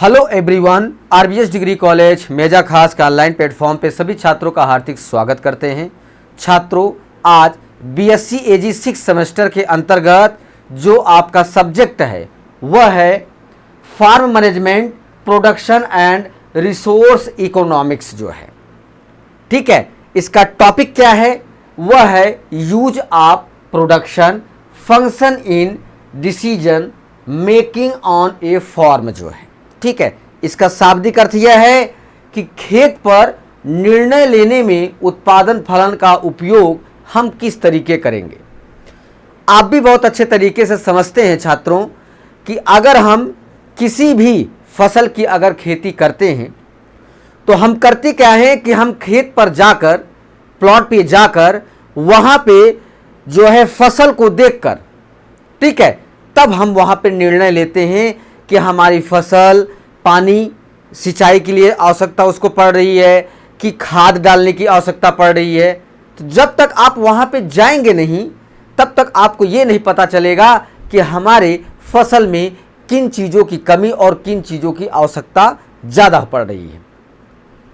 Hello everyone, RBS degree college Meja Khas का online platform पे सभी छात्रों का हार्दिक स्वागत करते हैं। छात्रों, आज बीएससी एजी 6 सेमेस्टर के अंतर्गत जो आपका सब्जेक्ट है वह है farm management, production and resource economics जो है। ठीक है, इसका टॉपिक क्या है? वह है use of production function in decision making on a farm जो है। ठीक है, इसका शाब्दिक अर्थ यह है कि खेत पर निर्णय लेने में उत्पादन फलन का उपयोग हम किस तरीके करेंगे। आप भी बहुत अच्छे तरीके से समझते हैं छात्रों कि अगर हम किसी भी फसल की अगर खेती करते हैं तो हम करते क्या हैं कि हम खेत पर जाकर, प्लॉट पे जाकर वहाँ पे जो है फसल को देखकर, ठीक है, तब हम वहाँ पे निर्णय लेते हैं कि हमारी फसल पानी सिंचाई के लिए आवश्यकता उसको पड़ रही है कि खाद डालने की आवश्यकता पड़ रही है। तो जब तक आप वहाँ पे जाएंगे नहीं तब तक आपको ये नहीं पता चलेगा कि हमारे फसल में किन चीज़ों की कमी और किन चीज़ों की आवश्यकता ज़्यादा पड़ रही है।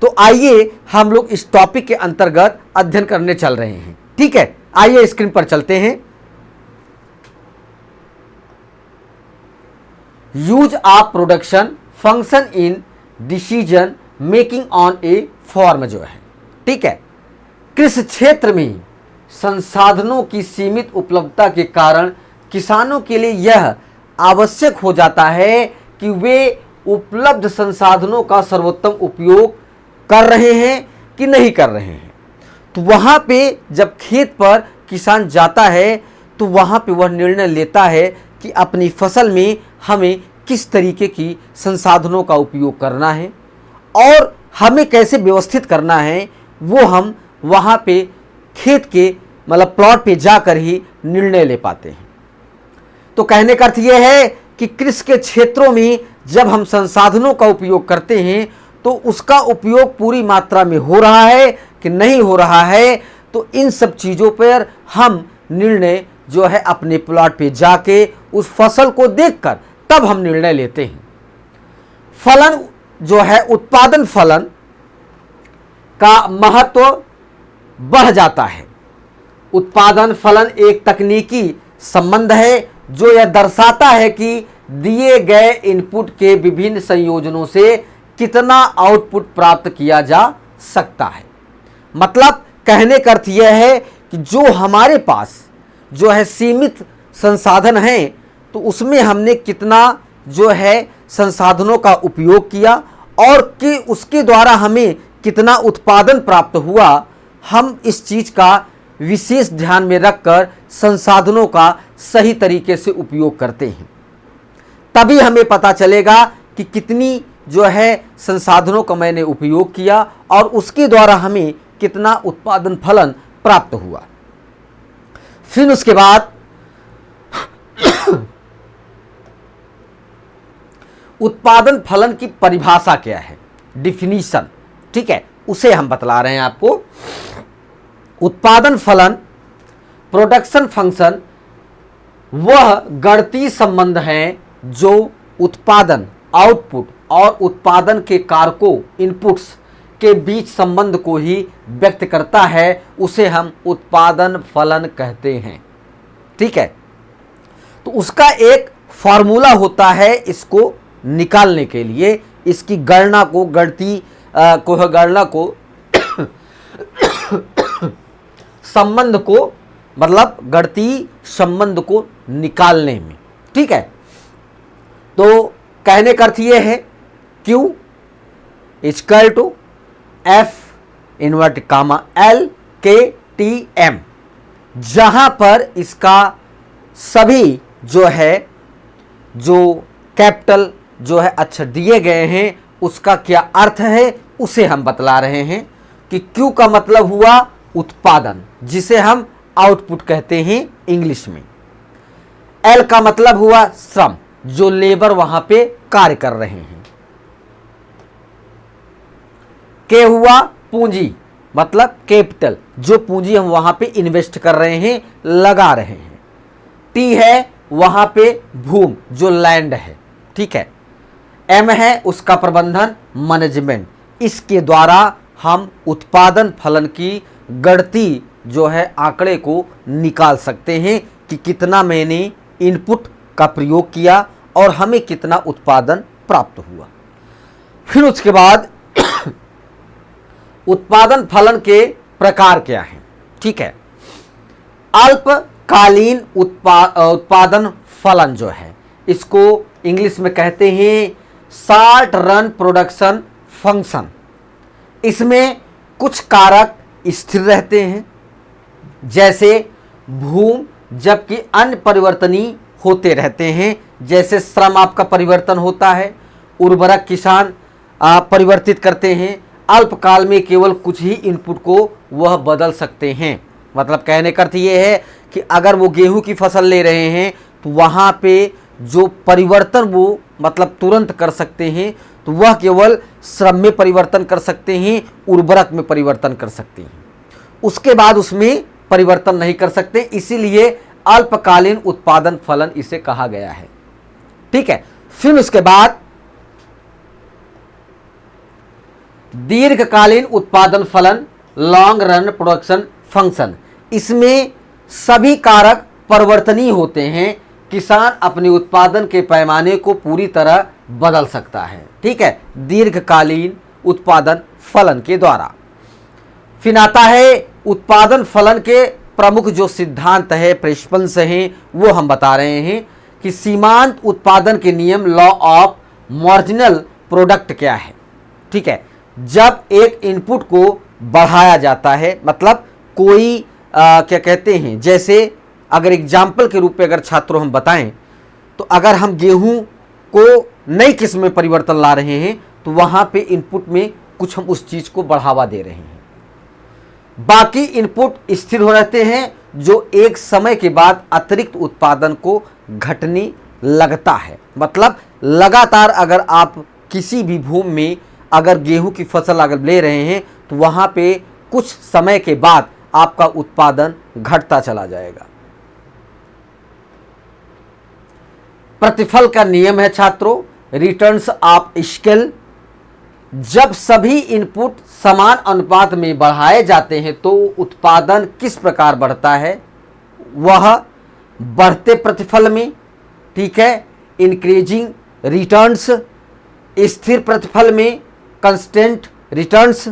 तो आइए हम लोग इस टॉपिक के अंतर्गत अध्ययन करने चल रहे हैं। ठीक है, आइए स्क्रीन पर चलते हैं। Use of production function in decision making on a farm जो है। ठीक है, कृषि क्षेत्र में संसाधनों की सीमित उपलब्धता के कारण किसानों के लिए यह आवश्यक हो जाता है कि वे उपलब्ध संसाधनों का सर्वोत्तम उपयोग कर रहे हैं कि नहीं कर रहे हैं। तो वहाँ पे जब खेत पर किसान जाता है तो वहाँ पे वह निर्णय लेता है कि अपनी फसल में हमें किस तरीके की संसाधनों का उपयोग करना है और हमें कैसे व्यवस्थित करना है, वो हम वहाँ पे खेत के मतलब प्लॉट पे जाकर ही निर्णय ले पाते हैं। तो कहने का अर्थ ये है कि कृषि के क्षेत्रों में जब हम संसाधनों का उपयोग करते हैं तो उसका उपयोग पूरी मात्रा में हो रहा है कि नहीं हो रहा है, तो इन सब चीज़ों पर हम निर्णय जो है अपने प्लॉट पे जाके उस फसल को देखकर तब हम निर्णय लेते हैं। फलन जो है, उत्पादन फलन का महत्व बढ़ जाता है। उत्पादन फलन एक तकनीकी संबंध है जो यह दर्शाता है कि दिए गए इनपुट के विभिन्न संयोजनों से कितना आउटपुट प्राप्त किया जा सकता है। मतलब कहने का अर्थ यह है कि जो हमारे पास जो है सीमित संसाधन हैं तो उसमें हमने कितना जो है संसाधनों का उपयोग किया और कि उसके द्वारा हमें कितना उत्पादन प्राप्त हुआ, हम इस चीज़ का विशेष ध्यान में रखकर संसाधनों का सही तरीके से उपयोग करते हैं। तभी हमें पता चलेगा कि कितनी जो है संसाधनों का मैंने उपयोग किया और उसके द्वारा हमें कितना उत्पादन फलन प्राप्त हुआ। फिर उसके बाद उत्पादन फलन की परिभाषा क्या है, डिफिनीशन, ठीक है, उसे हम बतला रहे हैं आपको। उत्पादन फलन, प्रोडक्शन फंक्शन वह गणितीय संबंध है जो उत्पादन, आउटपुट और उत्पादन के कारकों, इनपुट्स के बीच संबंध को ही व्यक्त करता है। उसे हम उत्पादन फलन कहते हैं। ठीक है, तो उसका एक फॉर्मूला होता है इसको निकालने के लिए, इसकी गणना को, गणना को संबंध को, मतलब गणितीय संबंध को निकालने में। ठीक है, तो कहने का अर्थ ये है Q equal to F invert comma L K T M, जहाँ पर इसका सभी जो है जो कैपिटल जो है अक्षर दिए गए हैं उसका क्या अर्थ है उसे हम बतला रहे हैं कि Q का मतलब हुआ उत्पादन, जिसे हम आउटपुट कहते हैं इंग्लिश में। L का मतलब हुआ श्रम, जो लेबर वहां पे कार्य कर रहे हैं। K हुआ पूंजी, मतलब कैपिटल, जो पूंजी हम वहां पे इन्वेस्ट कर रहे हैं, लगा रहे हैं। T है वहां पे भूमि, जो लैंड है। ठीक है, M है उसका प्रबंधन, मैनेजमेंट। इसके द्वारा हम उत्पादन फलन की गणती जो है आंकड़े को निकाल सकते हैं कि कितना मैंने इनपुट का प्रयोग किया और हमें कितना उत्पादन प्राप्त हुआ। फिर उसके बाद उत्पादन फलन के प्रकार क्या हैं, ठीक है। अल्पकालीन उत्पादन फलन जो है इसको इंग्लिश में कहते हैं शॉर्ट रन प्रोडक्शन फंक्शन। इसमें कुछ कारक स्थिर रहते हैं जैसे भूमि, जबकि अन्य परिवर्तनीय होते रहते हैं जैसे श्रम आपका परिवर्तन होता है, उर्वरक किसान परिवर्तित करते हैं। अल्पकाल में केवल कुछ ही इनपुट को वह बदल सकते हैं। मतलब कहने का अर्थ ये है कि अगर वो गेहूं की फसल ले रहे हैं तो वहाँ पे जो परिवर्तन वो मतलब तुरंत कर सकते हैं तो वह केवल श्रम में परिवर्तन कर सकते हैं, उर्वरक में परिवर्तन कर सकते हैं, उसके बाद उसमें परिवर्तन नहीं कर सकते। इसीलिए अल्पकालीन उत्पादन फलन इसे कहा गया है, ठीक है। फिर उसके बाद दीर्घकालीन उत्पादन फलन लॉन्ग रन प्रोडक्शन फंक्शन। इसमें सभी कारक परिवर्तनीय होते हैं। किसान अपने उत्पादन के पैमाने को पूरी तरह बदल सकता है, ठीक है, दीर्घकालीन उत्पादन फलन के द्वारा। फिर आता है उत्पादन फलन के प्रमुख जो सिद्धांत है, प्रिंसिपल्स हैं, वो हम बता रहे हैं कि सीमांत उत्पादन के नियम, लॉ ऑफ मार्जिनल प्रोडक्ट क्या है, ठीक है। जब एक इनपुट को बढ़ाया जाता है, मतलब कोई क्या कहते हैं, जैसे अगर एग्जाम्पल के रूप में अगर छात्रों हम बताएं तो अगर हम गेहूं को नई किस्म में परिवर्तन ला रहे हैं तो वहां पे इनपुट में कुछ हम उस चीज को बढ़ावा दे रहे हैं। बाकी इनपुट स्थिर हो रहते हैं जो एक समय के बाद अतिरिक्त उत्पादन को घटने लगता है। मतलब लगातार अगर आप किसी भी भूमि में अगर गेहूं की फसल अगर ले रहे हैं तो वहां पे कुछ समय के बाद आपका उत्पादन घटता चला जाएगा। प्रतिफल का नियम है छात्रों, रिटर्न्स ऑफ स्केल। जब सभी इनपुट समान अनुपात में बढ़ाए जाते हैं तो उत्पादन किस प्रकार बढ़ता है, वह बढ़ते प्रतिफल में, ठीक है, इंक्रीजिंग रिटर्न्स। स्थिर प्रतिफल में कंस्टेंट रिटर्न्स,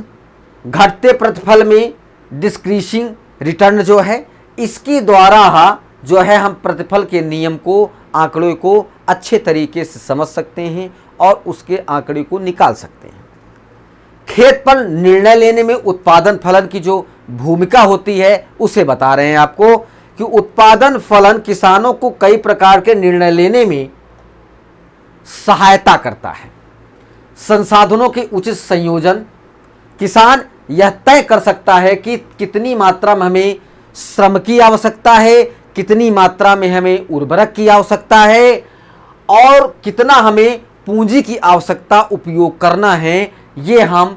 घटते प्रतिफल में डिक्रीजिंग रिटर्न जो है। इसके द्वारा जो है हम प्रतिफल के नियम को, आंकड़े को अच्छे तरीके से समझ सकते हैं और उसके आंकड़े को निकाल सकते हैं। खेत पर निर्णय लेने में उत्पादन फलन की जो भूमिका होती है उसे बता रहे हैं आपको कि उत्पादन फलन किसानों को कई प्रकार के निर्णय लेने में सहायता करता है। संसाधनों के उचित संयोजन, किसान यह तय कर सकता है कि कितनी मात्रा में हमें श्रम की आवश्यकता है, कितनी मात्रा में हमें उर्वरक की आवश्यकता है और कितना हमें पूंजी की आवश्यकता उपयोग करना है। ये हम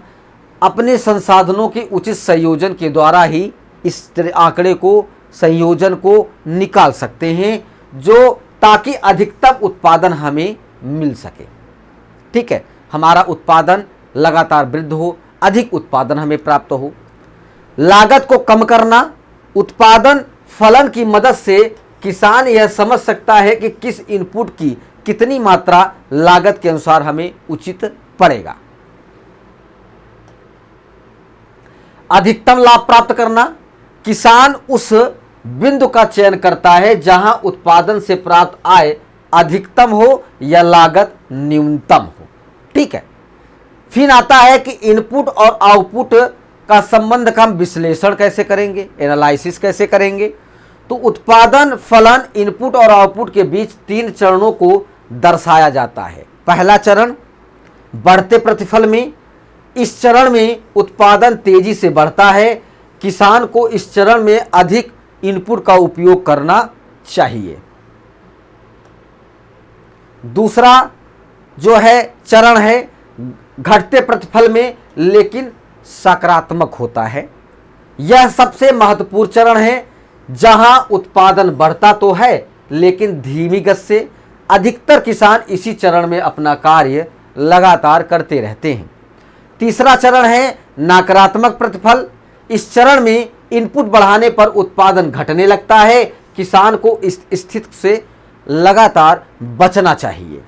अपने संसाधनों के उचित संयोजन के द्वारा ही इस आंकड़े को, संयोजन को निकाल सकते हैं, जो ताकि अधिकतम उत्पादन हमें मिल सके, ठीक है, हमारा उत्पादन लगातार वृद्धि हो, अधिक उत्पादन हमें प्राप्त हो। लागत को कम करना, उत्पादन फलन की मदद से किसान यह समझ सकता है कि किस इनपुट की कितनी मात्रा लागत के अनुसार हमें उचित पड़ेगा। अधिकतम लाभ प्राप्त करना, किसान उस बिंदु का चयन करता है जहां उत्पादन से प्राप्त आय अधिकतम हो या लागत न्यूनतम हो, ठीक है। फिर आता है कि इनपुट और आउटपुट का संबंध का हम विश्लेषण कैसे करेंगे, एनालिसिस कैसे करेंगे। तो उत्पादन फलन इनपुट और आउटपुट के बीच 3 चरणों को दर्शाया जाता है। पहला चरण बढ़ते प्रतिफल में, इस चरण में उत्पादन तेजी से बढ़ता है, किसान को इस चरण में अधिक इनपुट का उपयोग करना चाहिए। दूसरा जो है चरण है घटते प्रतिफल में लेकिन सकारात्मक होता है। यह सबसे महत्वपूर्ण चरण है जहां उत्पादन बढ़ता तो है लेकिन धीमी गति से। अधिकतर किसान इसी चरण में अपना कार्य लगातार करते रहते हैं। तीसरा चरण है नकारात्मक प्रतिफल। इस चरण में इनपुट बढ़ाने पर उत्पादन घटने लगता है। किसान को इस स्थिति से लगातार बचना चाहिए।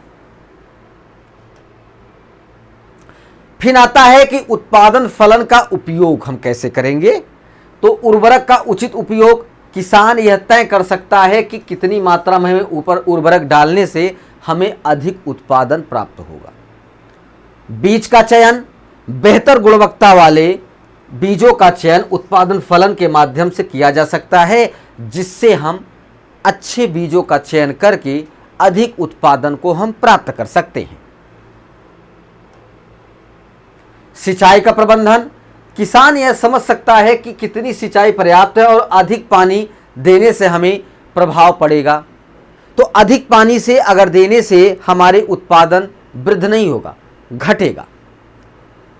फिर आता है कि उत्पादन फलन का उपयोग हम कैसे करेंगे। तो उर्वरक का उचित उपयोग, किसान यह तय कर सकता है कि कितनी मात्रा में हमें ऊपर उर्वरक डालने से हमें अधिक उत्पादन प्राप्त होगा। बीज का चयन, बेहतर गुणवत्ता वाले बीजों का चयन उत्पादन फलन के माध्यम से किया जा सकता है, जिससे हम अच्छे बीजों का चयन करके अधिक उत्पादन को हम प्राप्त कर सकते हैं। सिंचाई का प्रबंधन, किसान यह समझ सकता है कि कितनी सिंचाई पर्याप्त है और अधिक पानी देने से हमें प्रभाव पड़ेगा। तो अधिक पानी से अगर देने से हमारे उत्पादन वृद्धि नहीं होगा, घटेगा।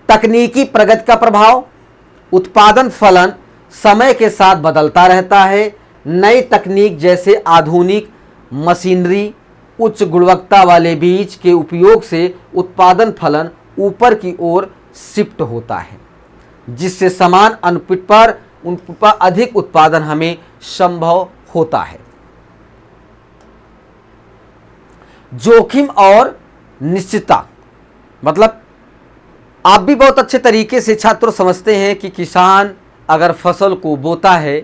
तकनीकी प्रगति का प्रभाव, उत्पादन फलन समय के साथ बदलता रहता है। नई तकनीक जैसे आधुनिक मशीनरी, उच्च गुणवत्ता वाले बीज के उपयोग से उत्पादन फलन ऊपर की ओर शिफ्ट होता है, जिससे समान इनपुट पर अधिक उत्पादन हमें संभव होता है। जोखिम और निश्चितता, मतलब आप भी बहुत अच्छे तरीके से छात्रों समझते हैं कि किसान अगर फसल को बोता है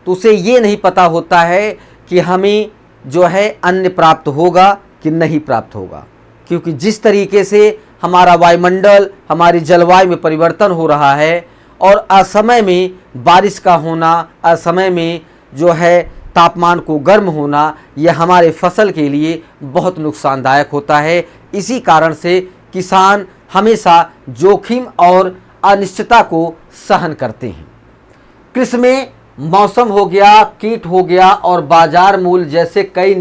तो उसे ये नहीं पता होता है कि हमें जो है अन्न प्राप्त होगा कि नहीं प्राप्त होगा, क्योंकि जिस तरीके से हमारा वायुमंडल, हमारी जलवायु में परिवर्तन हो रहा है और असमय में बारिश का होना, असमय में जो है तापमान को गर्म होना, यह हमारे फसल के लिए बहुत नुकसानदायक होता है। इसी कारण से किसान हमेशा जोखिम और अनिश्चितता को सहन करते हैं। कृषि में मौसम हो गया, कीट हो गया और बाजार मूल्य जैसे कई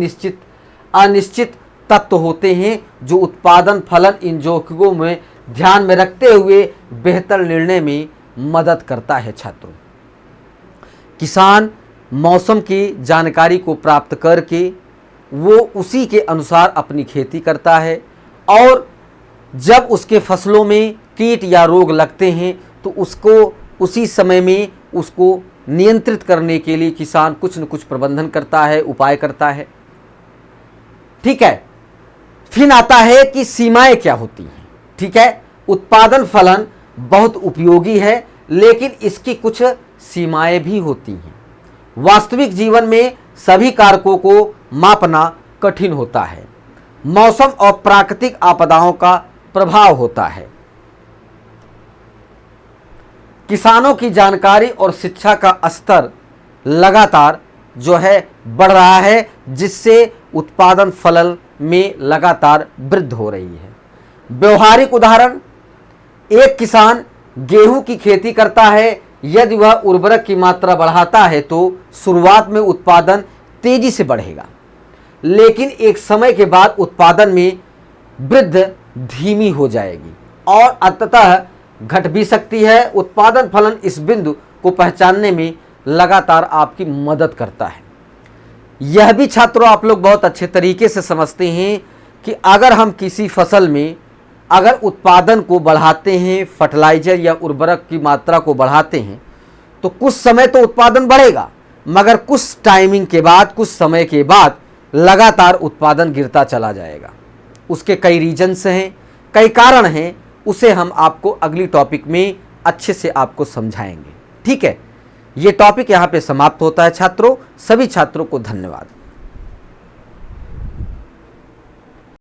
अनिश्चित तत्व होते हैं जो उत्पादन फलन इन जोखिमों में ध्यान में रखते हुए बेहतर निर्णय में मदद करता है। छात्रों, किसान मौसम की जानकारी को प्राप्त करके वो उसी के अनुसार अपनी खेती करता है और जब उसके फसलों में कीट या रोग लगते हैं तो उसको उसी समय में उसको नियंत्रित करने के लिए किसान कुछ न कुछ प्रबंधन करता है, उपाय करता है। ठीक है। फिर आता है कि सीमाएं क्या होती हैं। ठीक है, उत्पादन फलन बहुत उपयोगी है, लेकिन इसकी कुछ सीमाएं भी होती हैं। वास्तविक जीवन में सभी कारकों को मापना कठिन होता है। मौसम और प्राकृतिक आपदाओं का प्रभाव होता है। किसानों की जानकारी और शिक्षा का स्तर लगातार जो है बढ़ रहा है, जिससे उत्पादन फलन में लगातार वृद्धि हो रही है। व्यवहारिक उदाहरण, एक किसान गेहूं की खेती करता है। यदि वह उर्वरक की मात्रा बढ़ाता है तो शुरुआत में उत्पादन तेजी से बढ़ेगा, लेकिन एक समय के बाद उत्पादन में वृद्धि धीमी हो जाएगी और अंततः घट भी सकती है। उत्पादन फलन इस बिंदु को पहचानने में लगातार आपकी मदद करता है। यह भी छात्रों आप लोग बहुत अच्छे तरीके से समझते हैं कि अगर हम किसी फसल में अगर उत्पादन को बढ़ाते हैं, फर्टिलाइजर या उर्वरक की मात्रा को बढ़ाते हैं, तो कुछ समय तो उत्पादन बढ़ेगा, मगर कुछ टाइमिंग के बाद, कुछ समय के बाद लगातार उत्पादन गिरता चला जाएगा। उसके कई रीजन्स हैं, कई कारण हैं, उसे हम आपको अगली टॉपिक में अच्छे से आपको समझाएंगे। ठीक है, ये टॉपिक यहाँ पे समाप्त होता है छात्रों। सभी छात्रों को धन्यवाद।